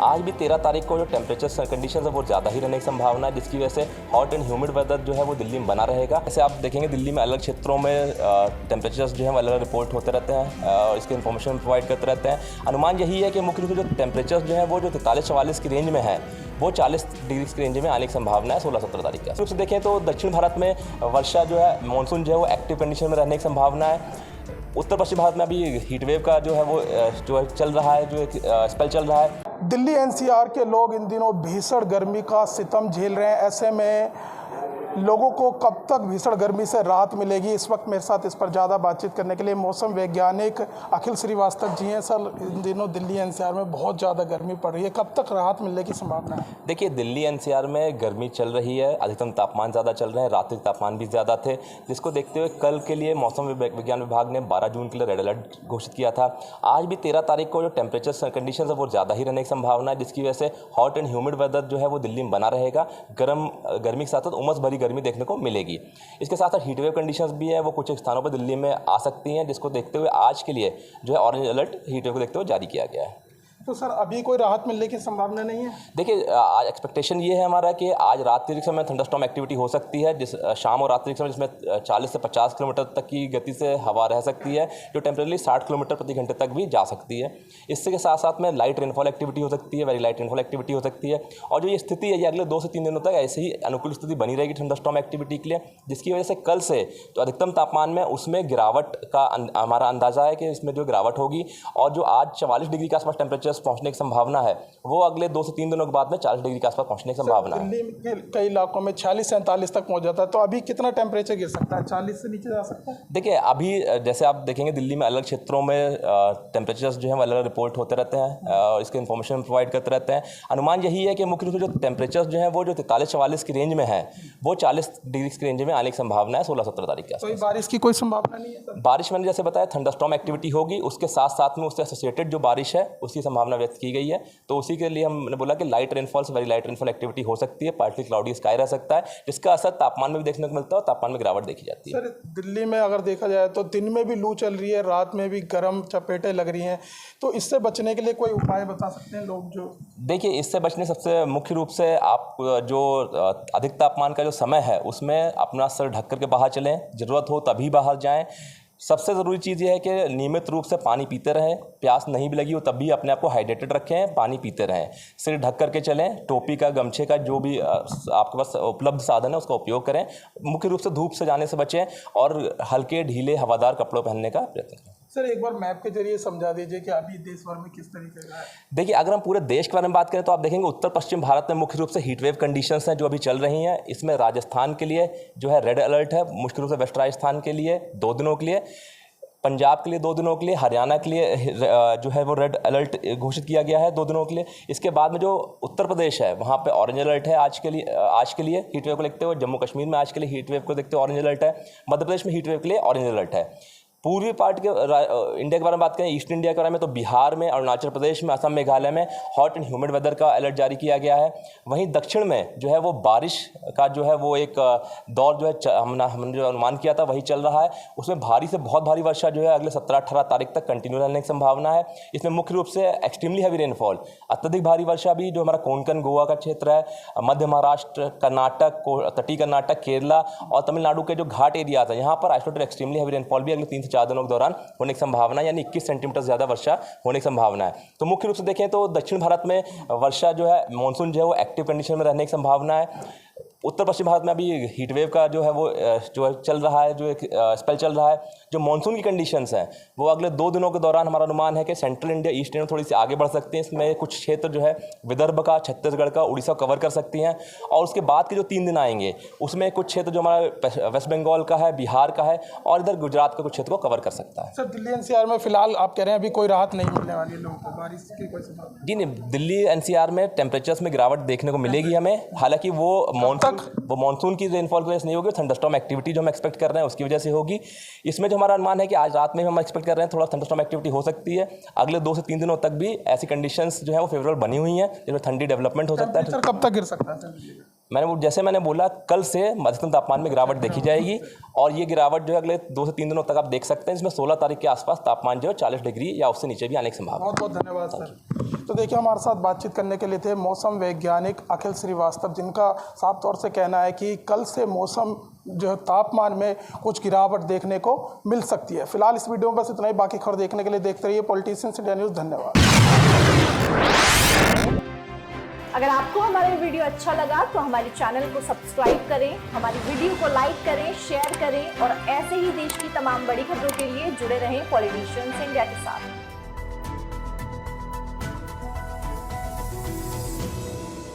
आज भी 13 तारीख को जो टेम्परेचर कंडीशन है वो ज़्यादा ही रहने की संभावना है, जिसकी वजह से हॉट एंड ह्यूमिड वेदर जो है वो दिल्ली में बना रहेगा। जैसे आप देखेंगे दिल्ली में अलग क्षेत्रों में टेम्परेचर्स जो है वो अलग रिपोर्ट होते रहते हैं और इसके इन्फॉर्मेशन प्रोवाइड करते रहते हैं। अनुमान यही है कि मुख्य रूप से जो टेम्परेचर जो है वो जो 43-44 की रेंज में है वो 40 डिग्री की रेंज में आने की संभावना है 16-17 तारीख का। रूप से देखें तो दक्षिण भारत में वर्षा जो है मानसून जो है वो एक्टिव कंडीशन में रहने की संभावना है। उत्तर पश्चिम भारत में अभी हीट वेव का जो है चल रहा है, जो एक स्पेल चल रहा है। दिल्ली एनसीआर के लोग इन दिनों भीषण गर्मी का सितम झेल रहे हैं। ऐसे में लोगों को कब तक भीषण गर्मी से राहत मिलेगी, इस वक्त मेरे साथ इस पर ज़्यादा बातचीत करने के लिए मौसम वैज्ञानिक अखिल श्रीवास्तव जी हैं। सर, इन दिनों दिल्ली एनसीआर में बहुत ज़्यादा गर्मी पड़ रही है, कब तक राहत मिलने की संभावना है? देखिए, दिल्ली एनसीआर में गर्मी चल रही है, अधिकतम तापमान ज़्यादा चल रहे हैं, रात्रि तापमान भी ज़्यादा थे, जिसको देखते हुए कल के लिए मौसम विज्ञान विभाग ने 12 जून के लिए रेड अलर्ट घोषित किया था। आज भी 13 तारीख को जो टेम्परेचर कंडीशन है वो ज़्यादा ही रहने की संभावना है, जिसकी वजह से हॉट एंड ह्यूमिड वेदर जो है वो दिल्ली में बना रहेगा। गर्मी के साथ साथ उमस भरी गर्मी देखने को मिलेगी। इसके साथ साथ हीट वेव कंडीशंस भी है, वो कुछ स्थानों पर दिल्ली में आ सकती हैं, जिसको देखते हुए आज के लिए जो है ऑरेंज अलर्ट हीट वेव को देखते हुए जारी किया गया है। तो सर, अभी कोई राहत मिलने की संभावना नहीं है? देखिए, आज एक्सपेक्टेशन ये है हमारा कि आज रात्रि के समय थंडरस्टॉर्म एक्टिविटी हो सकती है, जिस शाम और रात्रि के समय जिसमें 40 से 50 किलोमीटर तक की गति से हवा रह सकती है, जो टेम्परेली 60 किलोमीटर प्रति घंटे तक भी जा सकती है। इससे के साथ साथ में लाइट रेनफॉल एक्टिविटी हो सकती है, वेरी लाइट रेनफॉल एक्टिविटी हो सकती है। और जो ये स्थिति है ये अगले 2 से 3 दिनों तक ऐसे ही अनुकूल स्थिति बनी रहेगी थंडरस्टॉर्म एक्टिविटी के लिए, जिसकी वजह से कल से तो अधिकतम तापमान में उसमें गिरावट का हमारा अंदाजा है कि इसमें जो गिरावट होगी, और जो आज 44 डिग्री के आसपास टेम्परेचर पहुँचने की संभावना है वो अगले 2 से 3 दिनों के बाद में 40 डिग्री के आसपास पहुंचने की संभावना है। दिल्ली के कई इलाकों में 46-47 तक पहुंच जाता है, तो अभी कितना टेम्परेचर गिर सकता है? 40 से नीचे जा सकता है? देखिए, अभी जैसे आप देखेंगे दिल्ली में अलग क्षेत्रों में टेम्परेचर्स जो है वो अलग रिपोर्ट होते रहते हैं और इसके इन्फॉर्मेशन प्रोवाइड करते रहते हैं। अनुमान यही है कि मुख्य रूप से जो टेम्परेचर जो है वो जो 43-44 की रेंज में है वो 40 डिग्री की रेंज में आने की संभावना है 16-17 तारीख के आसपास। कोई बारिश की कोई संभावना नहीं है? बारिश मैंने जैसे बताया थंडरस्टॉर्म एक्टिविटी होगी, उसके साथ साथ में उससे एसोसिएटेड जो बारिश है उसकी संभावना व्यक्त की गई है। तो उसी के लिए हमने बोला कि लाइट रेनफॉल से वेरी लाइट रेनफॉल एक्टिविटी हो सकती है, पार्टली क्लाउडी स्काई रह सकता है, जिसका असर तापमान में भी देखने को मिलता है और तापमान में गिरावट देखी जाती है। सर, दिल्ली में अगर देखा जाए तो दिन में भी लू चल रही है, रात में भी गर्म चपेटें लग रही हैं, तो इससे बचने के लिए कोई उपाय बता सकते हैं लोग? जो देखिए, इससे बचने सबसे मुख्य रूप से आप जो अधिक तापमान का जो समय है उसमें अपना सर ढक करके बाहर चलें, ज़रूरत हो तभी बाहर जाएं। सबसे ज़रूरी चीज़ ये है कि नियमित रूप से पानी पीते रहें, प्यास नहीं भी लगी हो तब भी अपने आप को हाइड्रेटेड रखें, पानी पीते रहें, सिर ढक करके चलें, टोपी का, गमछे का, जो भी आपके पास उपलब्ध साधन है उसका उपयोग करें। मुख्य रूप से धूप से जाने से बचें और हल्के ढीले हवादार कपड़ों पहनने का प्रयत्न करें। सर, एक बार मैप के जरिए समझा दीजिए कि अभी देश भर में किस तरीके का है। देखिए, अगर हम पूरे देश के बारे में बात करें तो आप देखेंगे उत्तर पश्चिम भारत में मुख्य रूप से हीट वेव कंडीशंस हैं जो अभी चल रही हैं। इसमें राजस्थान के लिए जो है रेड अलर्ट है, मुख्य रूप से वेस्ट राजस्थान के लिए 2 दिनों के लिए, पंजाब के लिए 2 दिनों के लिए, हरियाणा के लिए जो है वो रेड अलर्ट घोषित किया गया है 2 दिनों के लिए। इसके बाद में जो उत्तर प्रदेश है वहाँ पे ऑरेंज अलर्ट है आज के लिए हीट वेव को देखते हुए। जम्मू कश्मीर में आज के लिए हीट वेव को देखते हुए ऑरेंज अलर्ट है। मध्य प्रदेश में हीट वेव के लिए ऑरेंज अलर्ट है। पूर्वी पार्ट के इंडिया के बारे में बात करें, ईस्ट इंडिया के बारे में, तो बिहार में, अरुणाचल प्रदेश में, असम, मेघालय में हॉट एंड ह्यूमिड वेदर का अलर्ट जारी किया गया है। वहीं दक्षिण में जो है वो बारिश का जो है वो एक दौर जो है हमने जो अनुमान किया था वही चल रहा है। उसमें भारी से बहुत भारी वर्षा जो है अगले 17-18 तारीख तक कंटिन्यू रहने की संभावना है। इसमें मुख्य रूप से एक्सट्रीमली हैवी रेनफॉल, अत्यधिक भारी वर्षा भी जो हमारा कोंकण, गोवा का क्षेत्र है, मध्य महाराष्ट्र, कर्नाटक, तटीय कर्नाटक, केरला और तमिलनाडु के जो घाट एरिया था यहाँ पर आइसोलेटेड एक्सट्रीमली हैवी रेनफॉल भी अगले 3 से 4 दिनों के दौरान होने की संभावना है, यानी 21 सेंटीमीटर ज़्यादा वर्षा होने की संभावना है। तो मुख्य रूप से देखें तो दक्षिण भारत में वर्षा जो है मानसून जो है वो एक्टिव कंडीशन में रहने की संभावना है। उत्तर पश्चिम भारत में अभी हीट वेव का जो है वो चल रहा है, जो एक स्पेल चल रहा है। जो मानसून की कंडीशंस हैं वो अगले 2 दिनों के दौरान हमारा अनुमान है कि सेंट्रल इंडिया, ईस्ट इंडिया थोड़ी सी आगे बढ़ सकती हैं। इसमें कुछ क्षेत्र जो है विदर्भ का, छत्तीसगढ़ का, उड़ीसा कवर कर सकती हैं। और उसके बाद के जो 3 दिन आएंगे उसमें कुछ क्षेत्र जो हमारा वेस्ट बंगाल का है, बिहार का है और इधर गुजरात का कुछ क्षेत्र को कवर कर सकता है। सर, दिल्ली एनसीआर में फिलहाल आप कह रहे हैं अभी कोई राहत नहीं मिलने वाली है लोगों को, बारिश की कोई संभावना? जी नहीं, दिल्ली एनसीआर में टेम्परेचर्स में गिरावट देखने को मिलेगी हमें। हालांकि वो मानसून की रेनफॉल की वजह से नहीं होगी, थंडरस्टॉर्म एक्टिविटी जो हम एक्सपेक्ट कर रहे हैं उसकी वजह से होगी। इसमें जो हमारा अनुमान है कि आज रात में हम एक्सपेक्ट कर रहे हैं थोड़ा थंडरस्टॉर्म एक्टिविटी हो सकती है। अगले 2 से 3 दिनों तक भी ऐसी कंडीशंस जो है वो फेवरेबल बनी हुई हैं जिसमें ठंडी डेवलपमेंट हो सकता है। कब तक गिर सकता है? जैसे मैंने बोला, कल से अधिकतम तापमान में गिरावट देखी जाएगी और ये गिरावट जो है अगले 2 से 3 दिनों तक आप देख सकते हैं। इसमें 16 तारीख के आसपास तापमान जो है 40 डिग्री या उससे नीचे भी आने की संभावना। बहुत बहुत धन्यवाद सर। तो देखिए, हमारे साथ बातचीत करने के लिए थे मौसम वैज्ञानिक अखिल श्रीवास्तव, जिनका साफ तौर से कहना है कि कल से मौसम जो है तापमान में कुछ गिरावट देखने को मिल सकती है। फिलहाल इस वीडियो में बस इतना ही। बाकी खबर देखने के लिए देखते रहिए पॉलिटिशियंस इंडिया न्यूज़। धन्यवाद। अगर आपको हमारा वीडियो अच्छा लगा तो हमारे चैनल को सब्सक्राइब करें, हमारी वीडियो को लाइक करें, शेयर करें और ऐसे ही देश की तमाम बड़ी खबरों के लिए जुड़े रहें पॉलिटिशियंस इंडिया के साथ।